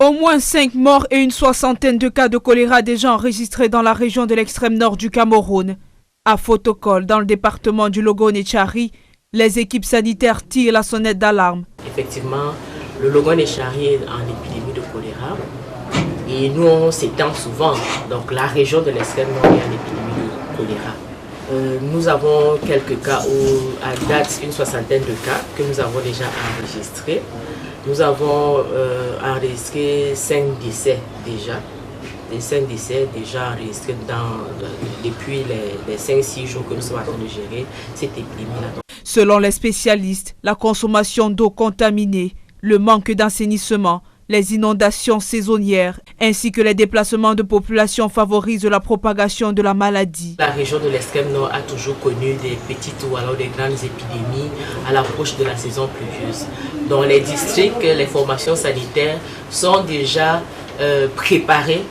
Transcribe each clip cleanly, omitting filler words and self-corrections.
Au moins 5 morts et une soixantaine de cas de choléra déjà enregistrés dans la région de l'extrême nord du Cameroun. À Fotokol, dans le département du Logone-Tchari, les équipes sanitaires tirent la sonnette d'alarme. Effectivement, le Logone-Tchari est en épidémie de choléra et nous on s'étend souvent. Donc la région de l'extrême nord est en épidémie de choléra. Nous avons quelques cas, à date une soixantaine de cas que nous avons déjà enregistrés. Nous avons enregistré 5 décès déjà. Les 5 décès déjà enregistrés depuis les 5-6 jours que nous sommes en train de gérer cette épidémie-là. Selon les spécialistes, la consommation d'eau contaminée, le manque d'assainissement, les inondations saisonnières ainsi que les déplacements de population favorisent la propagation de la maladie. La région de l'extrême nord a toujours connu des petites ou alors des grandes épidémies à l'approche de la saison pluvieuse. Dans les districts, les formations sanitaires sont déjà préparées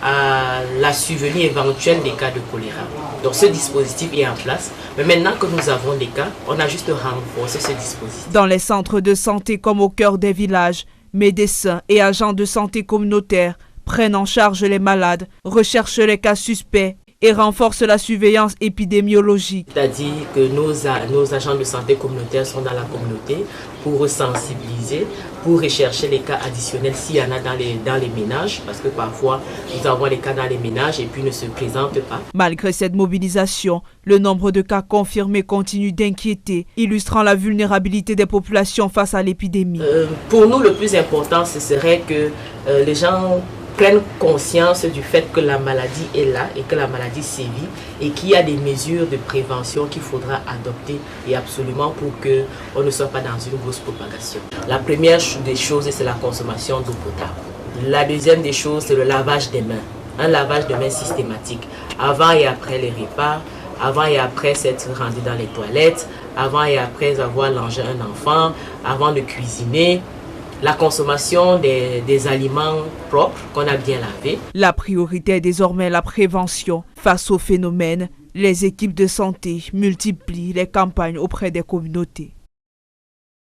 à la survenue éventuelle des cas de choléra. Donc ce dispositif est en place. Mais maintenant que nous avons des cas, on a juste renforcé ce dispositif. Dans les centres de santé comme au cœur des villages, médecins et agents de santé communautaires prennent en charge les malades, recherchent les cas suspects et renforcent la surveillance épidémiologique. C'est-à-dire que nos agents de santé communautaires sont dans la communauté pour sensibiliser, pour rechercher les cas additionnels s'il y en a dans les ménages, parce que parfois nous avons les cas dans les ménages et puis ne se présentent pas. Malgré cette mobilisation, le nombre de cas confirmés continue d'inquiéter, illustrant la vulnérabilité des populations face à l'épidémie. Pour nous, le plus important, ce serait que les gens prennent conscience du fait que la maladie est là et que la maladie sévit et qu'il y a des mesures de prévention qu'il faudra adopter et absolument pour qu'on ne soit pas dans une grosse propagation. La première des choses, c'est la consommation d'eau potable. La deuxième des choses, c'est le lavage des mains. Un lavage de mains systématique, avant et après les repas, avant et après s'être rendu dans les toilettes, avant et après avoir mangé un enfant, avant de cuisiner. La consommation des aliments propres qu'on a bien lavés. La priorité est désormais la prévention. Face au phénomène, les équipes de santé multiplient les campagnes auprès des communautés.